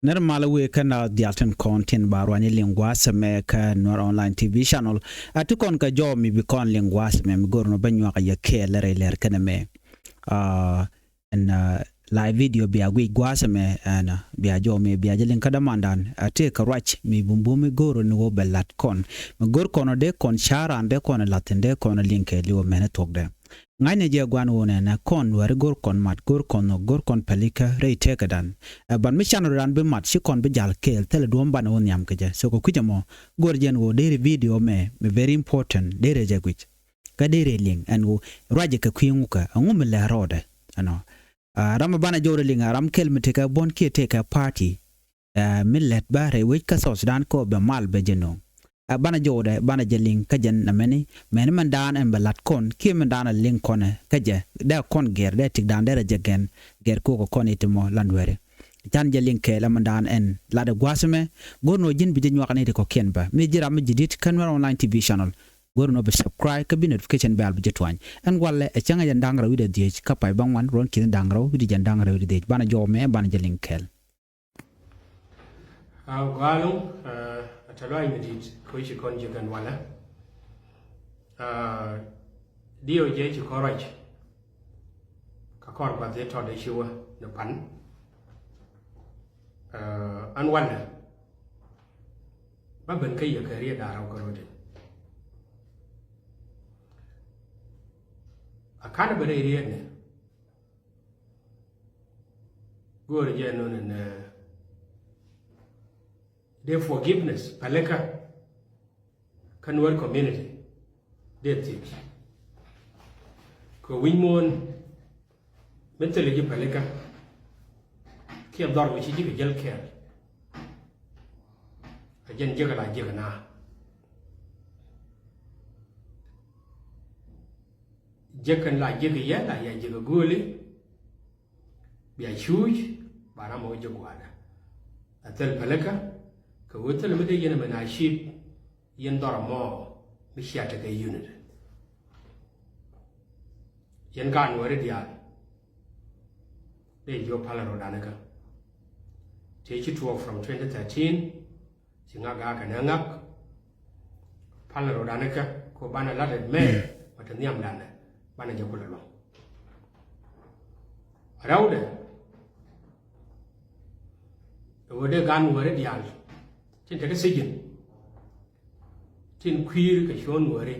Normal we can dialton content barwani linguas me ka Nuer online TV channel atukon ka jo mi bikon linguas me gorno banyo ka yake ler kana me en live video bi agui guas me ana bi ajo me bi ajelin kada mandan ate ka rach mi bumbu mi goro no belat kon me gor kono de kon chara ande kon latende kon linke liwo mene tokde ngane je gwan wona na kon war gor kon mat gor kon no gor kon pelika rei tekadan ban mi channel ran be mat shi kon be jal kel tele dom ban won yam keje so ko kujamo gor jen wo dere video me very important dere je gwich ka dere ling an wo raje ka kwinguka ngum le rode ano ram bana jore ling ram kel miteka bon ki teka party millet bare we ka so sudan ko be mal be jeno bana jode bana jeling kajen na meni mandan en balat kon ki mandan ling kon kaje da kon ger de tik dan dere jegen ger ko kon itimo landwere tan jeling ke la mandan en la de gwasme gorno jin bi jenyo kanete ko kenba mi jira mi jidit Nuer online TV channel gorno be subscribe ka bi notification bell bi jetwan en walle e changa ya dangra wi de diech ka pay bangwan ron kin dangra wi de dangra wi de bana jo me bana jeling kel gwalung atalwa imedit ko shi kon jigan wala dio je ci koraj ka kor ba de to de shiwa no pan an wala ba ban kai ya kare da raw garode akana bare riya ne gore je no ne their forgiveness paleka Nuer community they think ko winmon mentally ji paleka ki abdar wi ci ji jël ker ajen jegala jegana jekan la jege ya la ya jege gole biya chuj bara mo jegwada atel paleka ka wotel mede yena manashib yen dora mo mi shiata ga unit yen kan wore diaal de yo palaro danaka te chi tuo from 2013 singa ga ka nangak palaro danaka ko bana la de me mata niam dana bana jakula lo rawde wode gan wore diaal tin take sigin tin queer ka shon wore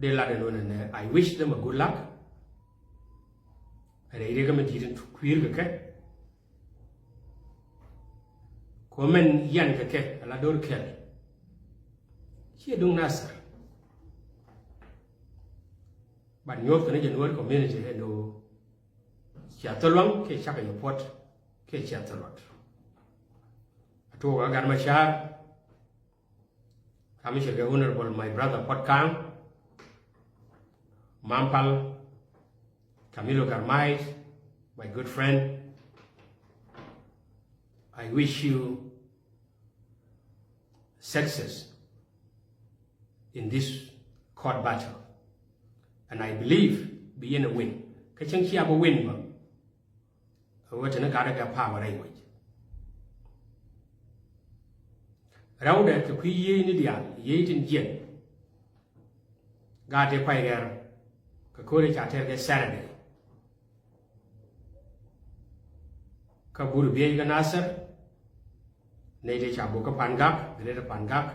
de la de non ne I wish them a good luck are ire ga me tin queer ka ke komen yan ka ke ala dor ke ci dung nasar ban nyot ka ne Nuer community he do ya tolong ke chaka yo pot ke cha tolot to agar machar kami sebagai honorable my brother Potkang Mampal Camilo Garmais my good friend I wish you success in this court battle and I believe being a win kachang siya ba win ba awat na kada ka pa warai wai rawda ka kuyi ni dia yetin jen gate kwaiger ka kore cha ter ke Saturday ka buru biye ga nasar ne de cha bo ka pangak gre de pangak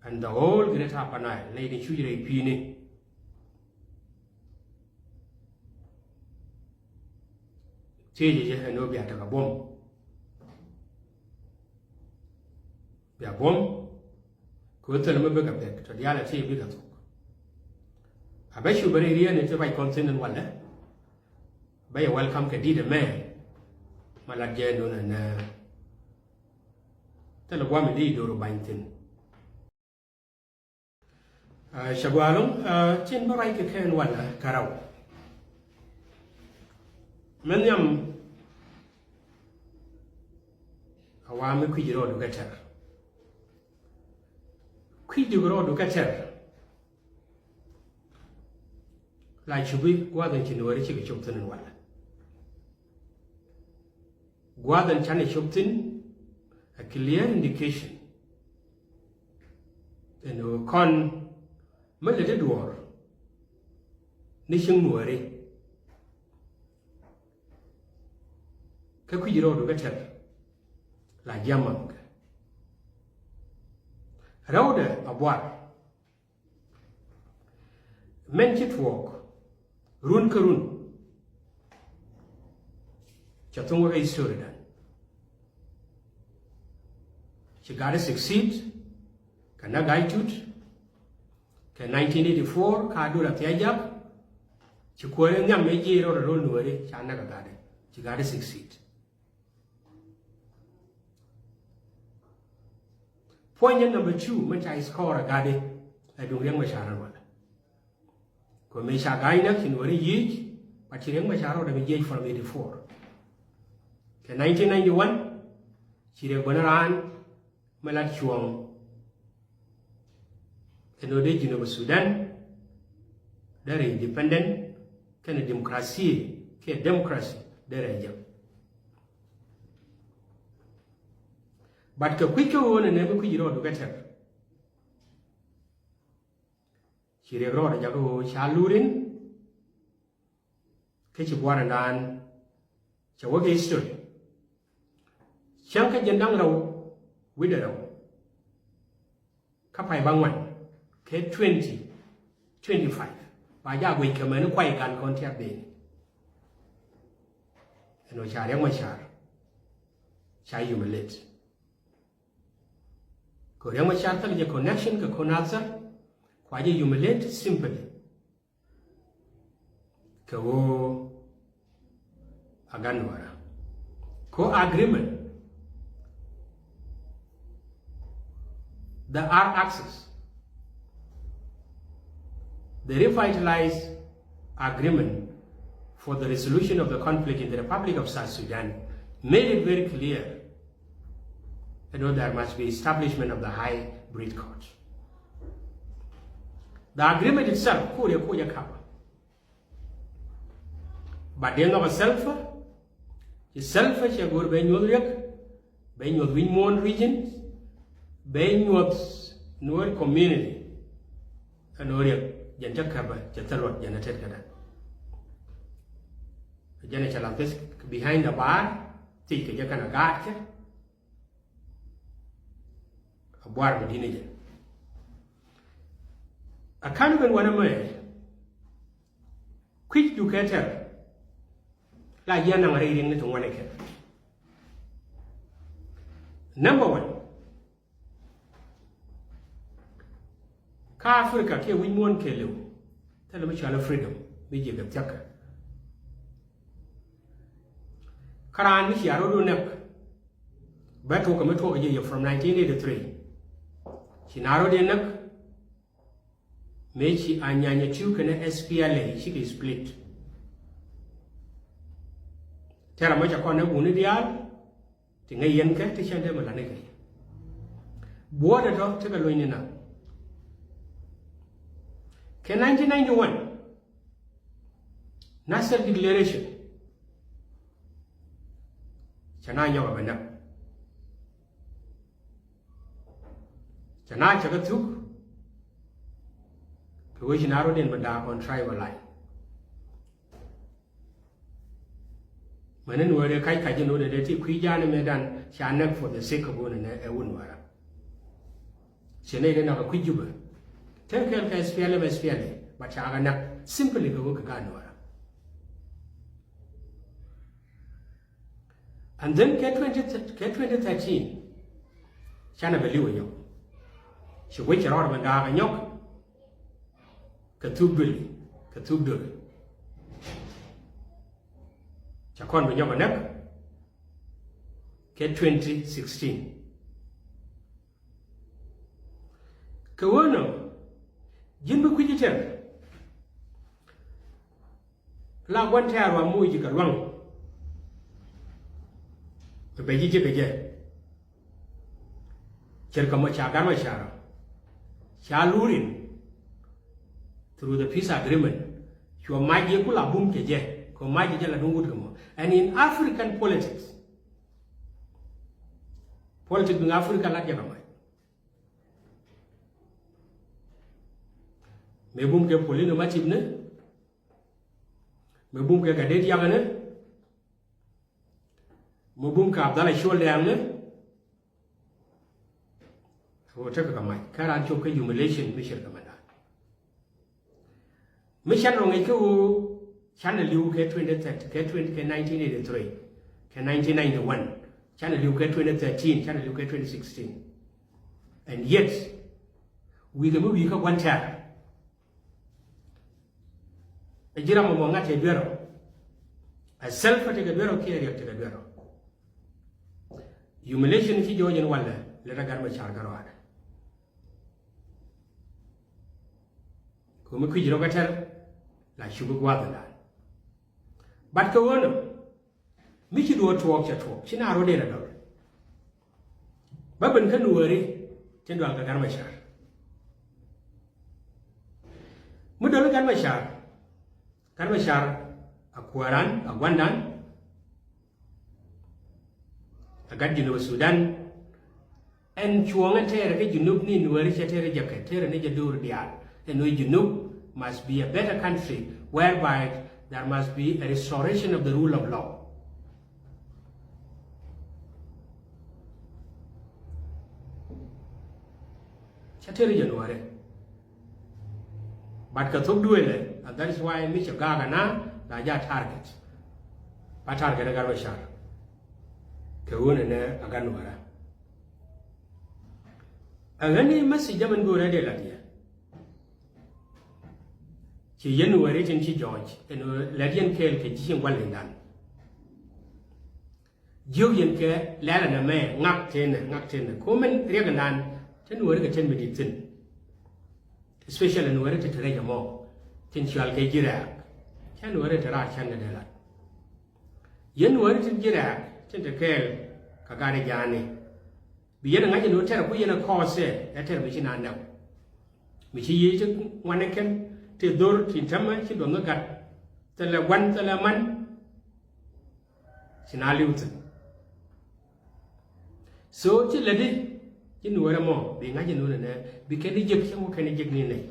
and the whole great hapanai lady chujire pini teje je no biya daga bom ko tel me be ga be to diala te bi ga to abashu bare riya ne te bai continent wala bay welcome ka di de me mala je do na tel gwa me di do ro baintin shagwalum chin barai ke ken wala karau men yam awame kwijiro do gater kwijiro do gater Like Chubi, Guadan Chinuari Chicken Chopton and Walla. Guadan Chana Chopton, a clear indication. And con Melody Duer, Nation Nueri. Kakujiro to better, like Yamang. Rauda a boar. Menchit walk, run karun. Chatunga is Suridan. She got to succeed. Can I guide you? Can 1984 Kadura Tiajab? She queried them Meji or a roll Nueri, Chanaga Gade. She got to succeed. Point number 2, which I score a gade, I do young machar. Commissia Gaina in very years, but she young machar of the from 84. In 1991, she regonaran Malat Chuang. In the region of Sudan, they're independent, can a democracy, they're a job. But the quicker one and never could you do better. She wrote a jago shalurin, catch a warrandan, Chawaka story. Shanka Jandangro, widow. Kapai Bangwan, K20, 25. By Yahweh come and quite can contact me. And which I am my char. Shall you relate? Korean Charter is a connection to Konasa, quite humiliate simply. Ko Aganwara. Co-agreement. The R-axis. The revitalized agreement for the resolution of the conflict in the Republic of South Sudan made it very clear that there must be establishment of the high-breed court. The agreement itself, but then of a sulfur, is sulfur shall go to riek, Windmore region, Nuer community, and Oriak, Janjakaba, Jatarot, Janatet Gada. Janachalapis behind the bar, take a Jakana Garker. A boar with dinner. A cannibal one of my quick you can tell. Like Yana reading it on one account. Number 1. Ka Africa, ke win one kilo. Tell them shall freedom. Be jig of Chaka. Karan, which Yarodo neck. Beto Kamato from 1983. She narrowed in neck. Mechi Anyanya Chuk and SPLA, she is split. Terra Macha Corner Unidial, Tingayanka, Tishanda Malanaka. Border dog took a loinina. Can 1991 Nasser Declaration Chananya Babana. Chana Chagatuk, which narrowed in Madap on tribal line. When Nuer Kai Kajano, the native Kujana Medan, Shanak for the sake of one and a Wunwara. Senate of a Kujuba. Temple SPLA, but Chaganak simply go work Ganwara. And then K2013, Shana Beluyo. She wait around when Gaga Nyok, Katubuli, Katubdur. Chakon with Yomanek, K2016. Kawono, Jimbo Quiditer. La one tear one more you can run. The Beji Cherkamacha Gamashara. Shalurin, through the peace agreement, Shua maji kula bum keje, ko maji jala dungut kamo. And in African politics in Africa la jala mai. Me bum ke polino matibne, me bum ke gadet yagane, me bum ke Abdallah Sholle yagane. So take a mai. Karan choke humiliation mission kamanda. Mission ronge ke channel liu ke 1983, ke 1991, channel liu ke 2013, channel liu ke 2016. And yet we can move one tag. A jira mo nga te duero. A self take a duero ke riek take a duero. Humiliation ki jojen wala le ragar machar garwada. Ko mi kujiro gater la shubu gwadala. But ko wono mi ki do talk ya talk kina ro de la do. Babban kan nuääri tin do ga garma shar. Mu do garma shar. Garma shar akwaran agwandan agadi no Sudan en chuanga tere ke junub ni nuääri tere jaket tere ne jadur diaal. And we Junub must be a better country whereby there must be a restoration of the rule of law. Chateri January. But Katuk duele, and that is why Mr. Gagana, Laja target. But target a Garvashar. Kawun and a Ganuara. And then he must see German go ready like here. Ci January tin ci George and Ladian Kel ke ci Wallindan. Julian ke lala na me ngak ten komen reganan ten wori ke ten meditin. Especially in wori te tere mo tin chual ke jira. Chan wori te ra chan de la. Yen wori tin jira tin te kel ka gare jani. Bi yen ngaje no tere ku yen ko se e tere mi ci na ndaw. Mi ci yi ci waneken te dor tin tama ci do ngagat te la wan te la man sina liwt so ci la di ci nu wara mo bi ngaji no ne bi ke di jek ci mo ke ni jek ni ne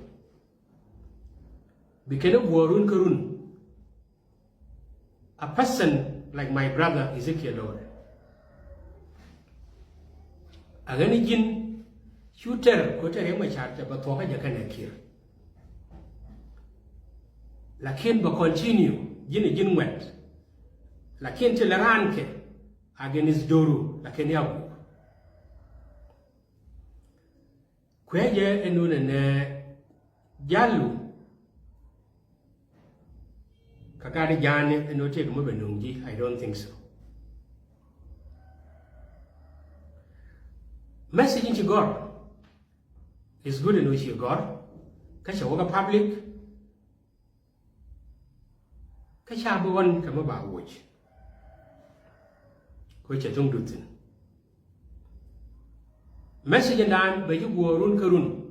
bi ke no worun karun a person like my brother Ezekiel Lord agani jin shooter ko tere ma charta ba to ka jakane kir lakin ba continue jin wet lakin tolerant ke against doru lakin yabu kweje enune ne jalu kakari jane enote ko benungi. I don't think so. Messaging to God is good enough to God kasha woga public kasha buwan kama ba wuce ko ce tun dutin message dan ba yi gorun karun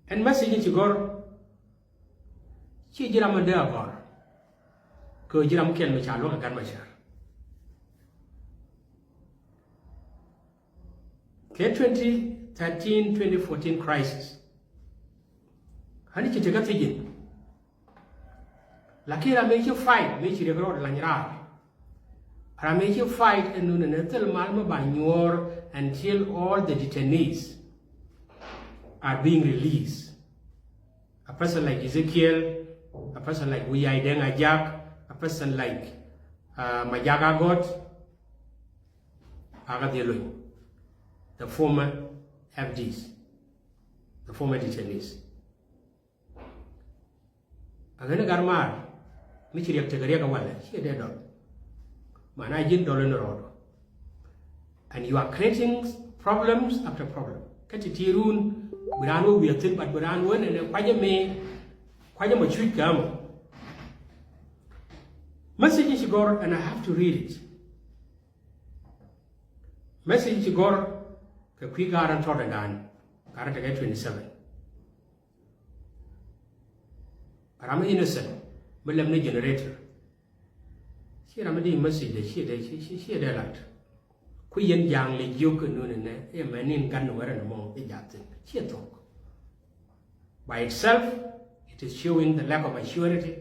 and message ci gor ci jira ma da gor ko jira mu ken ma cha lo ka gan ma cha ke 2013-2014 crisis hani ci tega tejin la kira make you fight me ci regro la nyara ara make you fight and no netel mal ma ba Nuer until all the detainees are being released. A person like Ezekiel, a person like Nuääri Jack, a person like Majaga God, the former FDs, the former detainees. Agana garmar mi ci riek tegari ka wala ci de dol mana jin dol no rodo and you are creating problems after problem kati tirun burano wiatin bat burano wona ne kwaje ma chui kam message ci gor and I have to read it. Message ci gor ka kwi garan to da gan garan ta 27 I'm innocent, but let me generator. Here I'm a message, she a lot. Queen young lady, you could know a man in Nuer and among the Yatin. She talk. By itself, it is showing the lack of maturity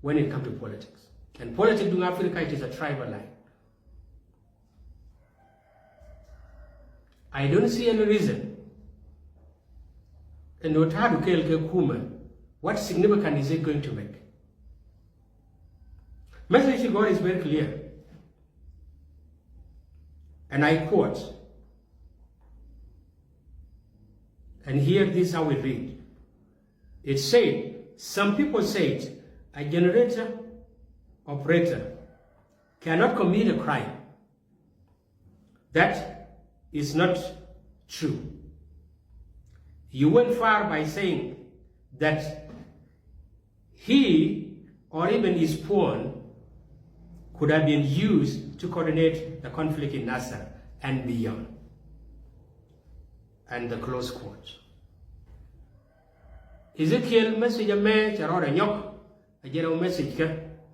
when it comes to politics. And politics in Africa, it is a tribal line. I don't see any reason. And what significance is it going to make? Message to God is very clear. And I quote, and here this is how we read. It said, some people said, a generator operator cannot commit a crime. That is not true. You went far by saying that he or even his pawn could have been used to coordinate the conflict in Nasser and beyond. And the close quote. Ezekiel message a man, Charora Nyok, a general message,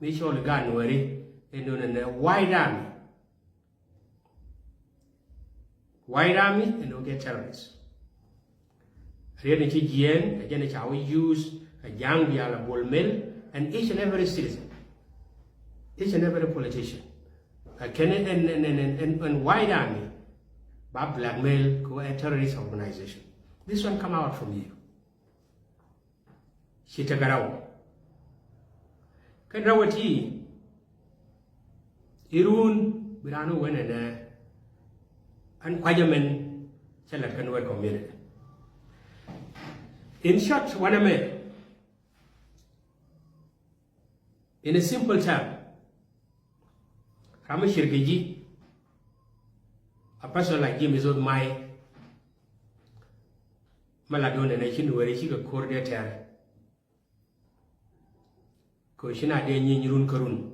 Michel Ganuari, and on a wide army. White army and no get terrorists. Really, GN, again, it's how we use a young diaal ball mill, and each and every citizen, each and every politician, and white army, but blackmail go a terrorist organization. This one come out from you. Shitagarao. Kadrawati Irun Birano went and Kwajaman Chalat Nuer community. In short, what I mean, in a simple term, Ramashirgiji, a person like him is on my Maladon and a chin where he could coordinate. Koshina de Nyin Karun.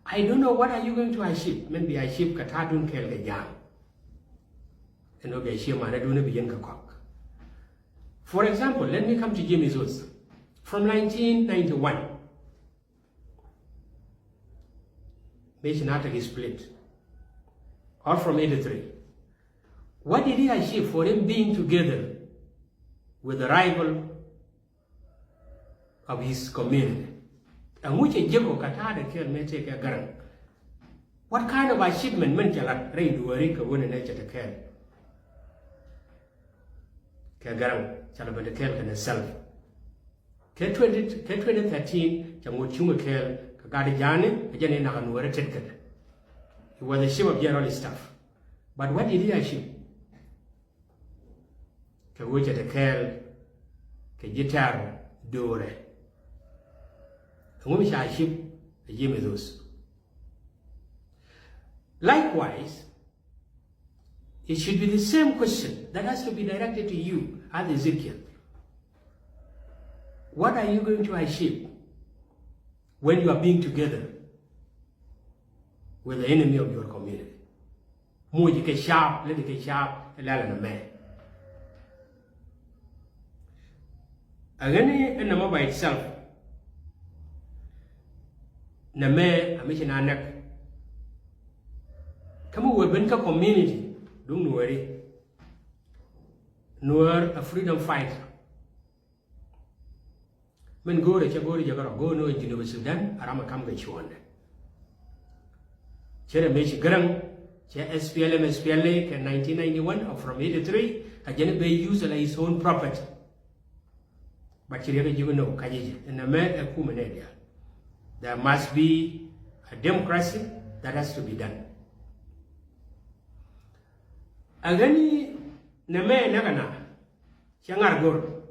I don't know what are you going to achieve. Maybe achieve Katadun Kel Yang. And okay, she man, I don't begin Kakok. For example, let me come to Jimmy Zuz. From 1991, Nation is split. Or from 83. What did he achieve for him being together with the rival of his community? And which a Jeko Katada Kel may take a gun. What kind of achievement meant like Rain Duer win a nature to Kel? Kagarang, Chalabata Kel and herself. K2013, Jamuchunga Kel, Kagadi Jani, a Jani Nahanwara Tetkat. He was the chief of general staff. But what did he achieve? Kawuja the Kel, Kajitar, duer. And we shall achieve a Jimmy those. Likewise, it should be the same question that has to be directed to you as Ezekiel. What are you going to achieve when you are being together with the enemy of your community? More you get sharp, let it get sharp, and let a man. Again, and number by itself. Name, a mission anak. Come over, Benka community. Don't worry. Nuer a freedom fighter. Men go to Jagoro, go no into Sudan, Arama come get you on that. Chere Mesh Grang, SPLM, SPLA, in 1991 or from 83, a Jennifer used his own property. But you know, Kajiji, and a man a woman area. There must be a democracy that has to be done. Agani Name Nagana, Changargur.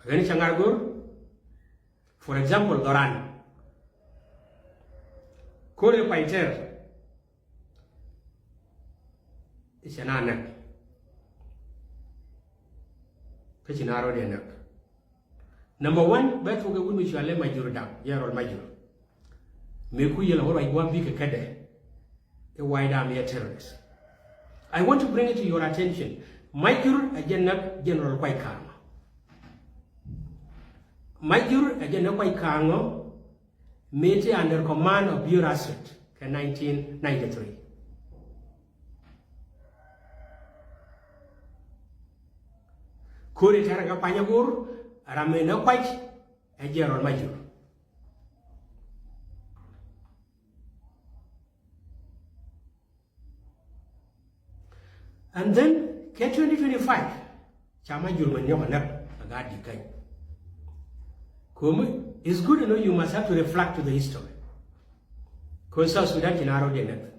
Agani Changargur, for example, Doran. Kore Paiter is an anak. Kachinaro de anak. Number one, bet for the women shall let my Jordan, Yarol Major. Meku yell or I want big a kede, a wide army terrorist. I want to bring it to your attention Major agenda General Quaikango. Major agenda Quaikango made under command of ruac in 1993. Kuri Taraga Panyagur, Ramena Quaich, a General Major. And then, K2025, Chama Jurman Yomanap, a guard decay. It's good to know you must have to reflect to the history. Because South Sudan in Aro Denet.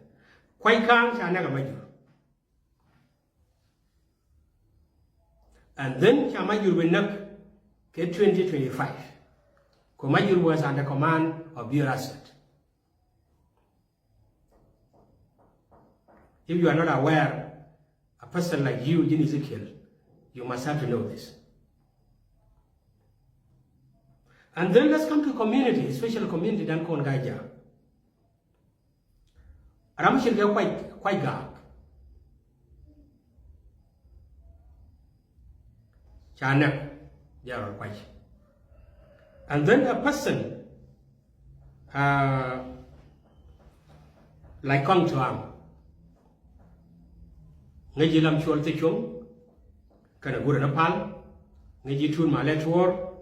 Quite calm, Chanaga Major. And then Chama Jurman K2025. Komajur was under command of ruac. If you are not aware, a person like you, Jin Ezekiel, you must have to know this. And then let's come to community, especially community than Kongaja. Ramshil go quite dark. Chanak, Jarol quite. And then a person like Kong Chuang. Ngaji lam chuol te chung, kana gura napal, ngaji tun malet war,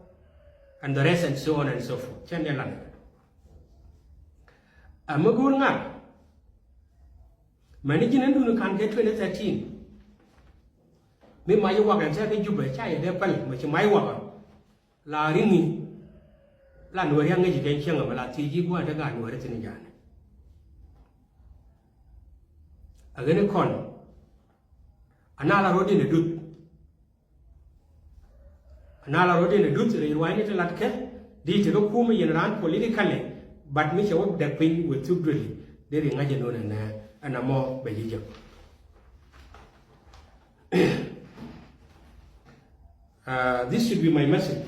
and the rest and so on and so forth. Chen lan. Amagur nga. Managing and do can get 2013. Me my work and say you be chai de pal, which my work. La ringi. La Nuer yang ngaji den chang amala ti ji gwa daga Nuer tin jan. Again con. Anala road in a dut. Anala road in a dut, rewind it a lot, did to go Puma and run politically, but Misha work the queen with 2 drilling. They imagine on and a more by this should be my message.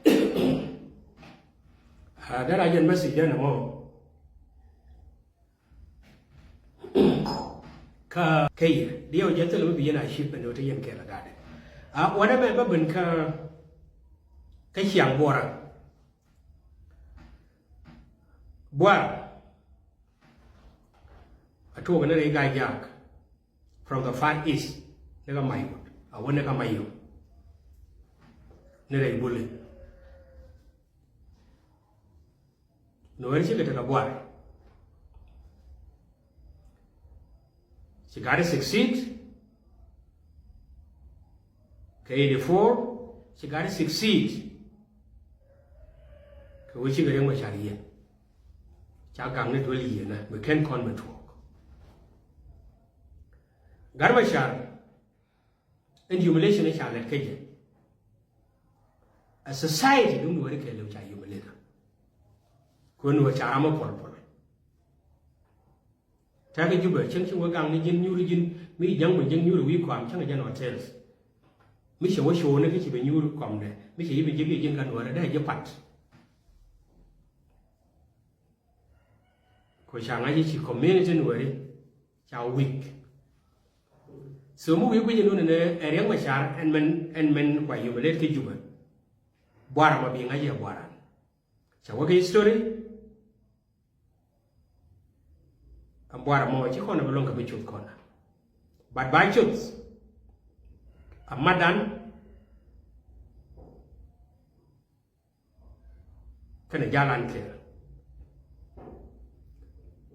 That I can message then more. Kay, the old gentleman will be in a ship and not a young Canada. Whatever been Kayang Bora. Boa. I told another guy Jack from the Far East. Never mind. I won't never mind you. Never bullet. Nuer she get a boy. She got to succeed. K84, she got to succeed. Which you get much idea. Chagam net really, we can't convert work. Garbashar and humiliation is a let a society don't work a little humiliator. When we are a purple. Take you were changing work on the new region, me young when you we come, Chang hotels. Misha was shown if you knew come there. Misha even give you can order there, your part. Koshangaji community worry, shall weak. So we will in a young machar and men why you will let you. Barama being a year waran. Shall work his story? And what more you corner belong to which corner. But by choice, a madan can a jalan clear.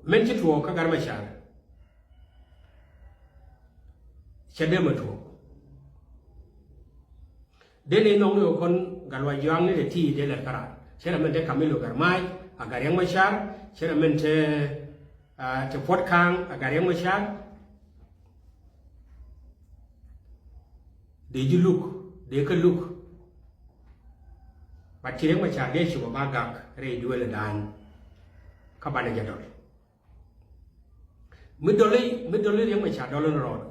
Mention to walk a garmachar. Shademato. Then they know con Gatluak Jock the tea de la cara. Sheramente Camilo Garmai, a Gariang Machar, Sheramente. To Port Kang, a Gariang Machar. Did you look? They could look. But Gariang Machar, they should have Magak, Ray Duel Dan, Cabana Jadol. Middle Young Machar, Dolan Road.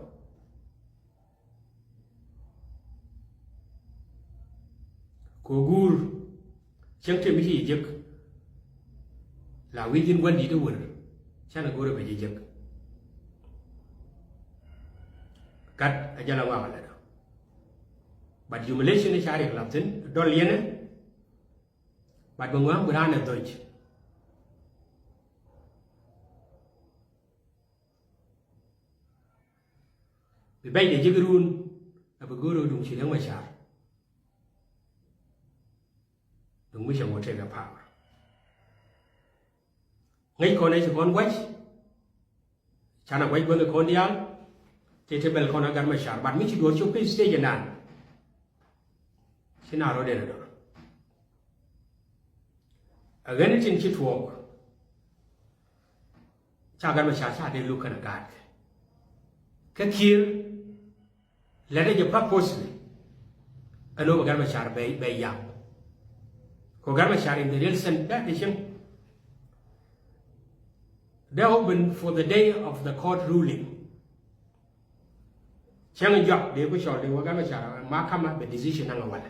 Kogur, Chantem he Jek. La Within 1 did the winner. Chana go to Vijay. Cut a Jalawa. but humiliation is sharing Latin, Dolian, but when one would run a Deutsch. The bay the Jigaroon of a guru don't see machar. The mission will take a power. Ngay con ấy sẽ con quách, cha nào quách bên cái con diaal, thì bel con agar machar, but mình chỉ đuổi chụp cái stage nan. Xin nào rồi đây rồi. Again it's in chit walk. Cha agar machar cha để look at God. Cái kia là để cho purposely. Anh nói agar machar bay yam. Ko agar machar in the real sense that is they're open for the day of the court ruling. Chang job they go short they were gonna share makama the decision ang awal.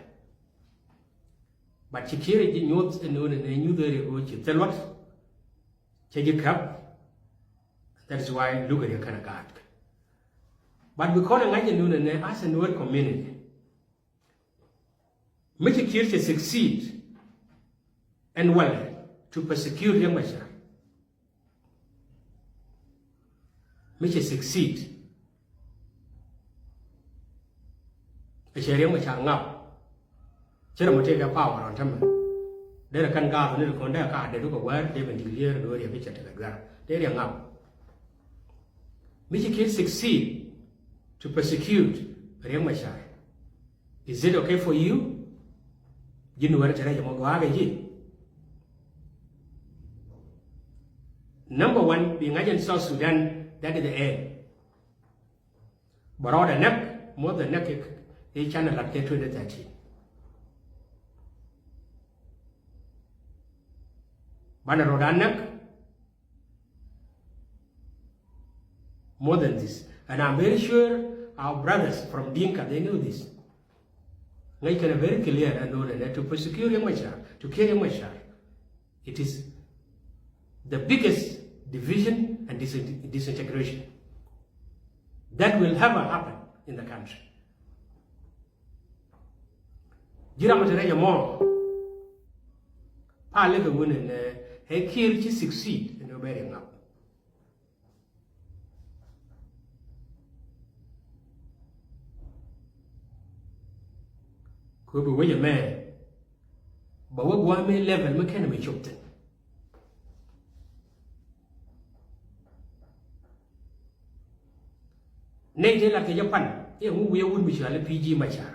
But security notes and new there go to tell what check it up. That is why look at your kind of God. But because I know as a Nuer community, make security succeed and well to persecute young machar. Make it succeed. A sharing which hung up. Cherry take a power on time. There can gather a little conduct card, they look at where they went to hear and do a picture to the ground. They hung up. Make it succeed to persecute a young machar. Is it okay for you? You know where to tell you. Number one, being agent South Sudan. That is the end. But all the neck, more than neck, they channel up to 2013. But neck, more than this. And I'm very sure our brothers from Dinka, they know this. They can very clear and know that to persecute young machar, to kill young machar, it is the biggest division and disintegration that will ever happen in the country. Jiramatare more. Pa live women a kill to succeed in obeying up. Could be way a man, but what one may level mechanic choked. Nay thế là cái Japan, cái ông Will would be a PG machar.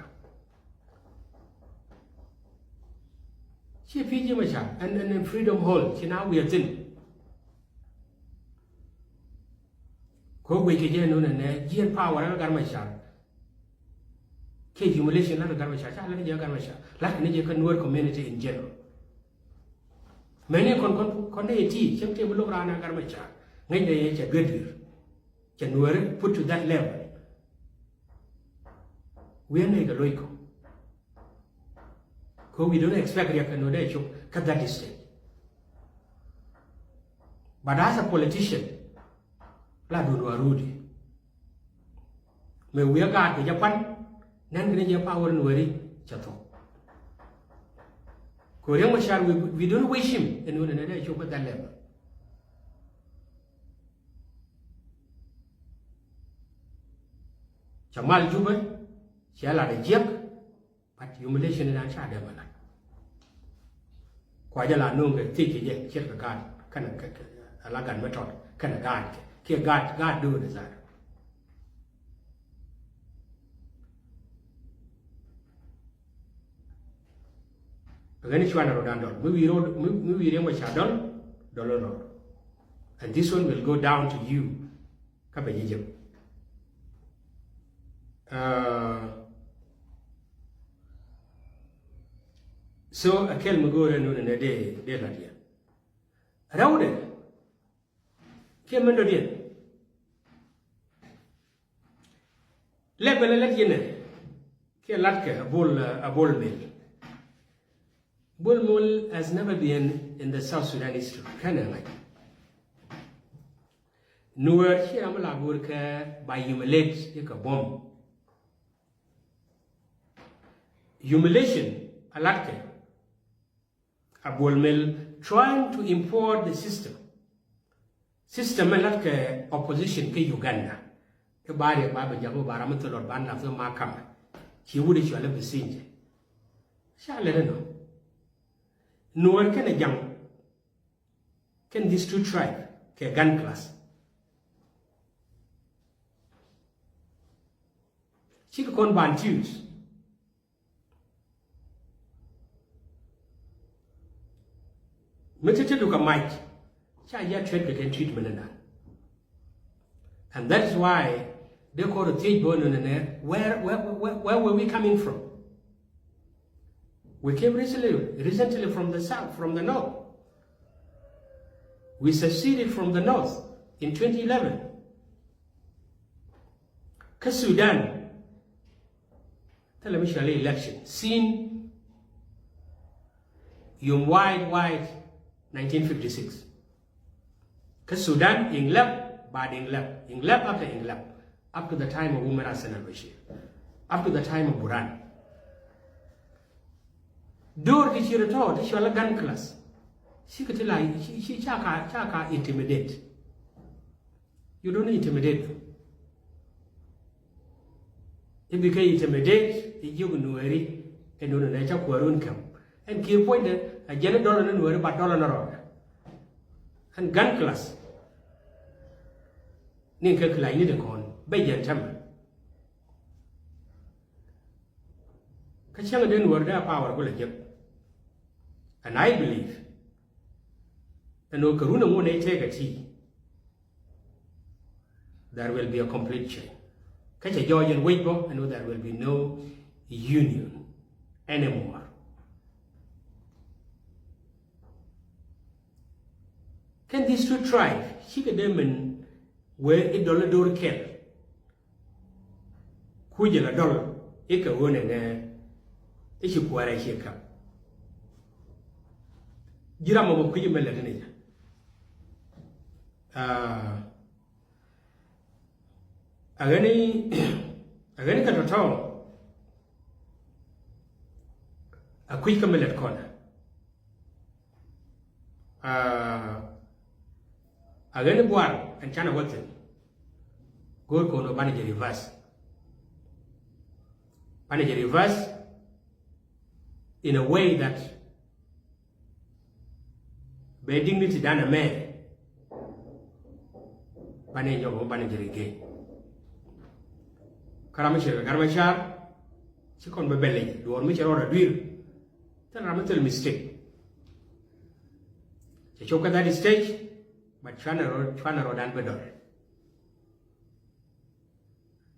She PG machar and freedom hall, she now we are in. Go away to Jen and Gian power and Garmachar. K humiliation like a Garmachar, like a Garmachar, like a Nuer community in general. Many con tea, some table around a Garmachar, made the age a good year. Nuer put to that level. We are not a loico. We don't expect you to cut that distance. But as a politician, la do Rudy. May we are got the Japan, Nan power and worry, Chato. Korean Machar, we don't wish him and we don't show at that level. Jamal Juba, she allowed a jack, but humiliation in a child. Quite a lot no take it, check a guard, can a lagan method, can a guard, can guard do the that. Again, it's one of Rodandon. Movie Rema Shadon, Dollar. And this one will go down to you, Kapajijim. So a kel magore no in a day la dia. Around it. Came under it. Level let yen. Kelatka, a bull mill. Bull mill has never been in the South Sudan history. Kind of like. Nuer here amala work by humiliate a bomb. humiliation, alatke. Abulmel trying to import the system. System alatke opposition ke Uganda. Ke bari baba jago baramato lord ban la so makam. He would you have the same. Shall let know. Nuer can a young. Can these two tribes ke gun class? She could con bantus. Metete look at Mike. Chaya trade against treatment and that is why they call the trade born in there. Where were we coming from? We came recently from the south, from the north. We seceded from the north in 2011. Because Sudan, tell me election, seen yung wide 1956. Because Sudan, Inglab, bad Inglab after Inglab, up to the time of Umar Hassan al-Bashir, up to the time of Buran. Door ki chirato, the shwala gun class. She could tell she chaka intimidate. You don't intimidate them. If you can intimidate, you can nuääri, and no nature quarun come. And keep pointed a $1 nuääri, but $1 and gun class. Ninka Klai need a con, Bayan Tamil. Kachanga didn't work their power, and I believe. And no Karuna won't take a tea. There will be a complete change. Catch a Georgian Weibo, and know there will be no union anymore. Can these two tribes, Shikademan, where $1 kill? Kujala dollar, Ika won and issue Kuara Shika. Giramo Kujimel. Agani Katato a quick millet corner. Agani Boar and China Watson. Go to Manager reverse. Manager reverse in a way that by dignity done a man. Manager again. Karamashar, she can't be belly, do or machar or a duer. Tell her a mistake. She choke at that stage, but Chana or Dan Bedor.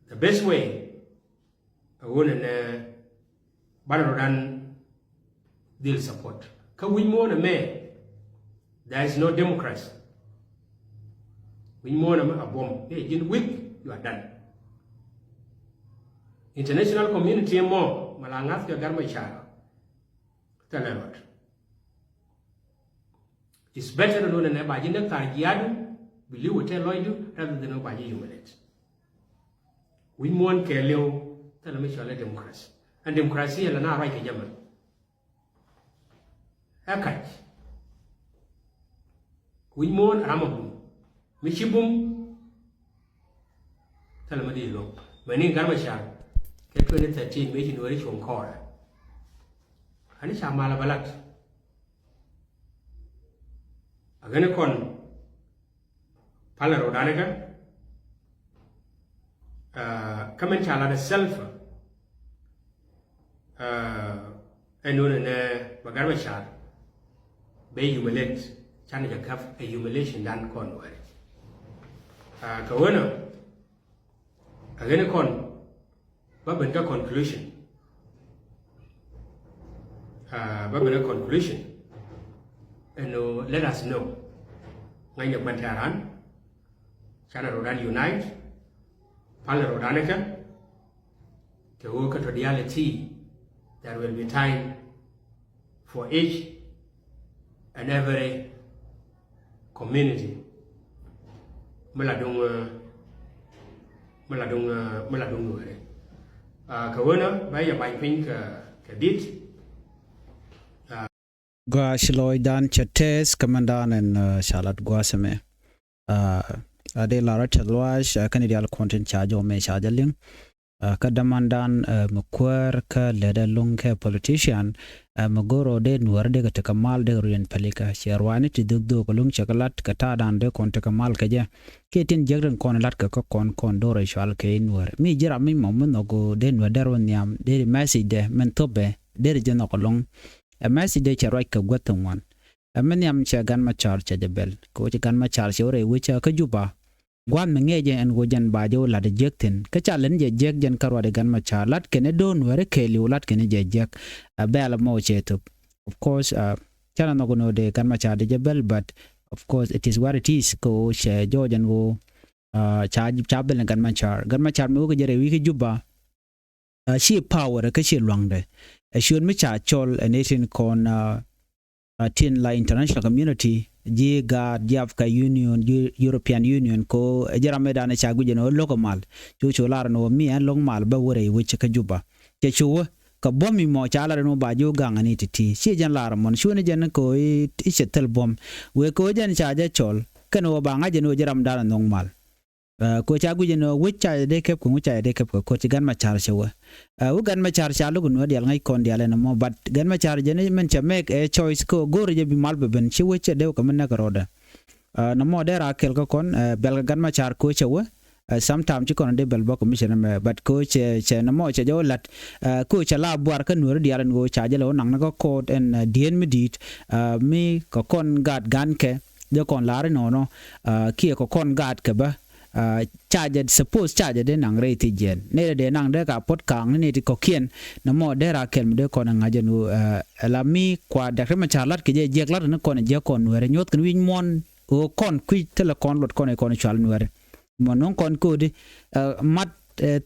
The best way a woman Banarodan deal support. Can we mourn a man? There is no democracy. We mourn a bomb. Hey, in a week, you are done. International community more, Malangath Garmachar. Tell a lot. It's better to know than a Bajina Targiadu, believe what tell Lloyd rather than a Baji humility. We mourn Kelio, tell me shall let democracy. And democracy and an right a German. Akaj. We mourn Ramabum. Michibum, tell me look. My name Garmachar. 2013 meeting where it's from Cora. And it's a malabalat. Again, a con Palaro Danaga. Come and tell self. And known in Bagarmashar. Bay humiliate, Chanaja cuff a humiliation done Conway. Kawana. Again, a con. But conclusion. Conclusion. And let us know. When you went around, China Rodan Unite, Pala Rodanica, to work at reality, there will be time for each and every community. Maladung Kawana, by a by pink kadit Gwa shiloi dan chates kamandan en shalat gwa seme. Ade lara chalwash kan ideal content charge o me shajaling. Ka damandan mukwer ka leda lung ka politician magoro de nuer de ka kamal de ruyen palika sherwani ti dugdo ko lung chakalat ka tadan de kon kamal ka je ketin jegren kon lat ka kon do re shal ke nuer mi jira mi mom no go de nuer darwan yam de message de men tobe de jeno ko lung a message de charai ka gwaton wan men yam cha gan machar cha de bel ko cha gan machar shore wicha ka juba gwan mengeje en gojan bajo la de jekten ka chalen je jek jen karwa de gan machar lat kene don were keli lat kene je jek bela mo chetup of course chana no gono de gan machar de jebel but of course it is what it is ko she jojan go chabel gan machar mo ko jere wi ki juba she power ka she lwangde shun mi cha chol nation kon tin la international community jiga diafka union European Union ko jarame dane cha gujeno lokomal chuchu lar no mi an long mal ba wore wiche ka juba che chuwa ka bomi mo cha lar no ba ju gangani titi si jan lar mon shune jan ko iche tel bom we ko jan cha ja chol kano ba nga jeno jaram dane nong mal ko cha gujeno wicha de kep ko cha de kep ko ti gan ma char chewa u gan ma char cha lu no dial ngai kon dial no mo but gan ma char jene men cha make a choice ko gore je bi mal be ben chi wicha de ko men na roda no mo de ra kel ko kon bel gan ma char ko chewa sometimes chi kon de bel ba ko mission me but ko che no mo che jo lat ko cha la buar ka nur dial ngo cha je lo nang na ko code en dien mi dit mi ko kon gad gan ke de kon la no ki ko kon gad ke ba charge suppose charge de nang rate jen ne de nang de ka pot kang ne ti kokien na mo de ra kel de ko nang ajenu la mi kwa de ma charlat ke je lat ne ko ne je kon were nyot kan win mon o kon ku tele kon lot kon e kon chal nuere mon non kon ko de mat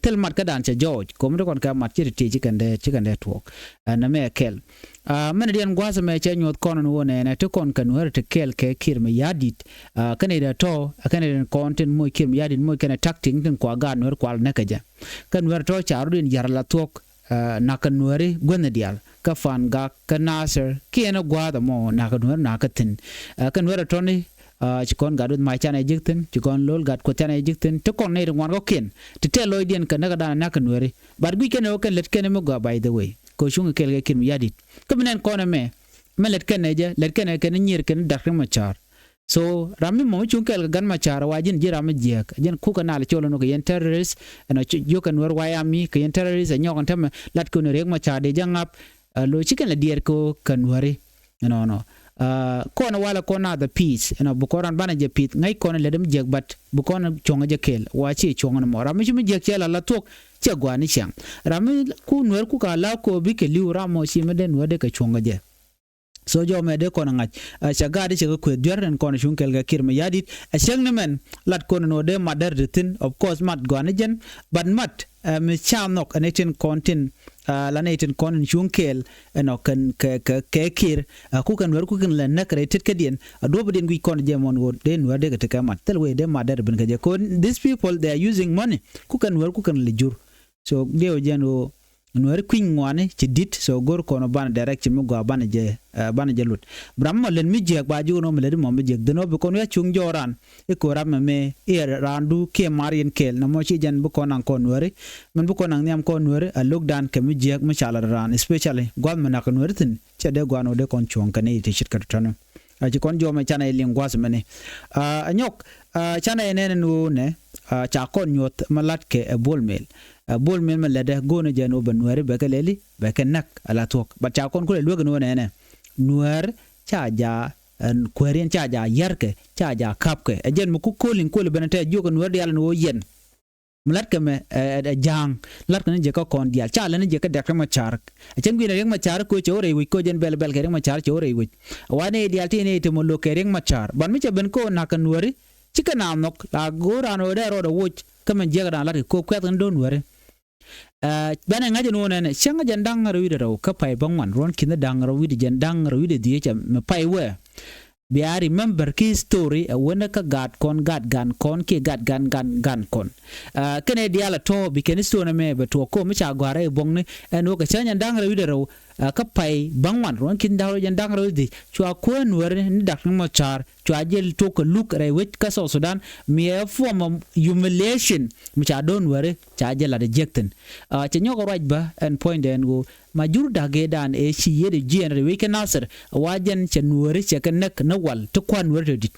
tel mat ka dan che George ko mo kon ka mat ti ti kan de tok na me kel men dian gwasa me che nyot kon no ne na to kon kan wer te kel ke kir me yadit kan ida to kan ida content mo kir me yadit mo kan tacting tin kwa gan wer kwal ne ka ja kan wer to charu din yar la tok na kan weri gwen dial ka fan ga ka nasir ki na gwada mo na kan wer na ka tin kan wer to ni chikon gadut mai chana ejikten chikon lol gad ko chana ejikten to kon ne ngwan ko ken te telo dien kan na da na kan weri bar gu ken o kan let ken mo go by the way ko shunga kel ke kin yadit ko menen ko na me let ken je let ken ken nyir ken dak ma char so rami mo chung kel gan ma char wajin jira ma jek jen ku kana le cholo no yen terrorist no yo kan wer wayami ke yen terrorist nyo kan tem lat ko ne rek ma char de jangap lo chicken la dier ko kan wari no kona wala kona the peace bukoran bana je pit ngai kona ledem jeg bat bukona chonga je kel wachi chonga mo rami mi je kela la tok che gwani chang rami ku nuer ku ka la ko bi ke liu ramo si meden wade ka chonga je so jo me de kona ngach chaga de che ko duer en kona shunkel ga kirma yadit a sheng ne men lat kona no de madar de tin of course mat gwani jen but mat mi cham nok anetin kontin la netin konin shunkel eno kan ke kir ku kan wer ku kan la nakretit kedien do bedin gu kon jemon go den wer de ka mat tel we de madar bin ka je ko these people they are using money ku kan wer ku kan le jur so deo jeno nuer queen ngwane ci dit so gor ko no ban direct mi go ban je lut bram len mi je ba ju no me le mo mi je de no be ko ya chung joran e ko ram me e randu ke marien kel no mo ci jan bu ko nan ko nuer men bu ko nan nyam ko nuer a look down ke mi je ma chala ran especially gwan me na ko nuer tin ce de gwano de kon chung kan e ti shit ka tano a ci kon jo me chana e lingwas me ne anyok chana e ne no ne cha kon nyot malat ke e bol mel bol men ma lede gona jeno ban nuer be keleli be kenak ala tok ba cha kon kule lugo no ne nuer cha ja kweren cha ja yerke cha ja kapke ejen mu ku kolin kole benete jogo nuer yalla no yen mlat ke me jang lat kan je ko kon dial cha len je ka dak ma char ejen gwi rek ma char ko chore wi ko jen bel ke ma char chore wi wane dial ti ne te mo lo ke rek ma char ban mi che ben ko na kan nuer chikana nok la gora no de ro do wuch kamen je ga lat ko kwet don nuer bana ngaje no ne shanga jandang ro wi do ka pai bangwan ron kin dang ro wi jandang ro wi de die cha me pai we Bia remember ki story wena ka gad gan kon ki gad gan kon. Kene diala to bi ken stone me be to ko mi cha gware bongne eno ka chanya ndang re widero ka pai bangwan ron kin dawo jan dang re di chwa ko Nuer ni dak machar chwa jel to ko look re wit ka so Sudan mi a form of humiliation mi cha don Nuer cha jela rejecten cha nyoko right ba and point and go majur dage dan e chi yede jien we ken nasir wajen cha Nuer cha nek na wal to kwan Nuer dit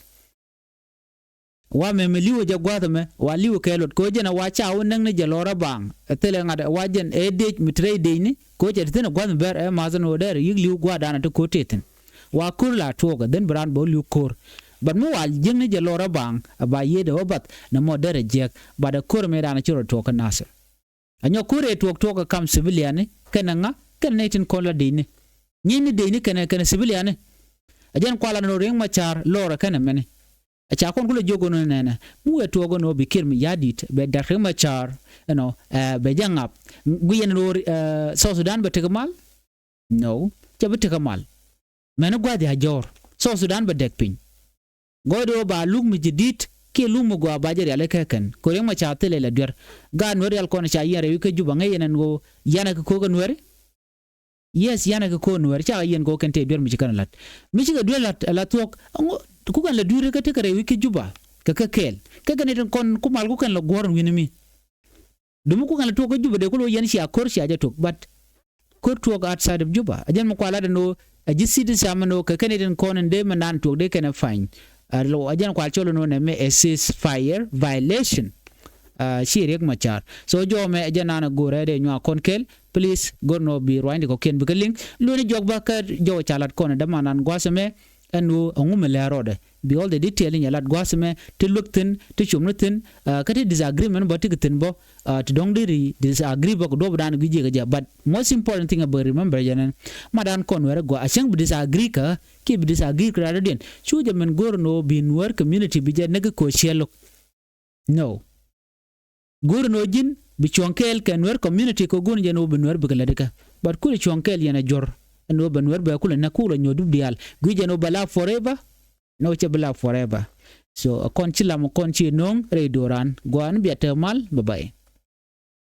wa me liwo jagwada me wa liwo kelot ko jena wa cha wonang ne jalora bang tele ngada wajen e de mitre de ni ko je tena gwan ber e mazan oder yig liwo gwada na to ko teten wa kurla toga den brand bo liwo kor but mo wal jeng ne jalora bang ba yede obat na mo dere jek ba da kor me dana chiro to ka nasir anyo kure to kam civilian kenanga kenetin kola de ni nyini de ni ken civilian ajen kwala no reng machar lora kana mene acha kon kule jogo no nene mu eto no bikir mi yadit be dakhe machar be jangap guyen ro South Sudan be tegamal no be tegamal mena gwadi ajor South Sudan be dekpin godo ba lug mi jidit ke lumu gwa bajari ale keken ko reng machar tele la der ga Nuer yal kon cha yere wike juba ngayenen go yana ko Nuer yes yana ko Nuer cha yen go kente der mi chikana lat mi chiga der lat tok ku kan la dure ka te kare wiki juba ka kel ka ganen kon kumal ku kan la goron winimi dum ku kan la to ko juba de ko yen shi akor shi aja tok but ko to outside of juba ajan mo kwala no aji sidi samano ka kaneden kon de manan to de kana fine lo ajan kwal cholo no ne me assist fire violation shi riek machar so jo me ajan na gore de nyo kon kel please gorno bi rwandi ko ken bi ka link lo ni jog ba ka jo chalat kon de manan gwasame anu ngume la rode bi all the detail in yalat gwasme to lukten to chumnutin kati disagreement but tikitin bo to dong diri disagree bo do dan gije ga but most important thing about remember janan madan kon wera go ashang bi disagree ka ki bi disagree ka radin chuje men gorno bi Nuer community bi je nega ko shelo no gorno jin bi chonkel ka Nuer community ko gon je no bi Nuer bi kala deka but kuli chonkel yana jor no ban Nuer ba kula na kula nyodu dial gije no bala forever no che bala forever so konchi lam konchi nong re doran gwan biatemal bye bye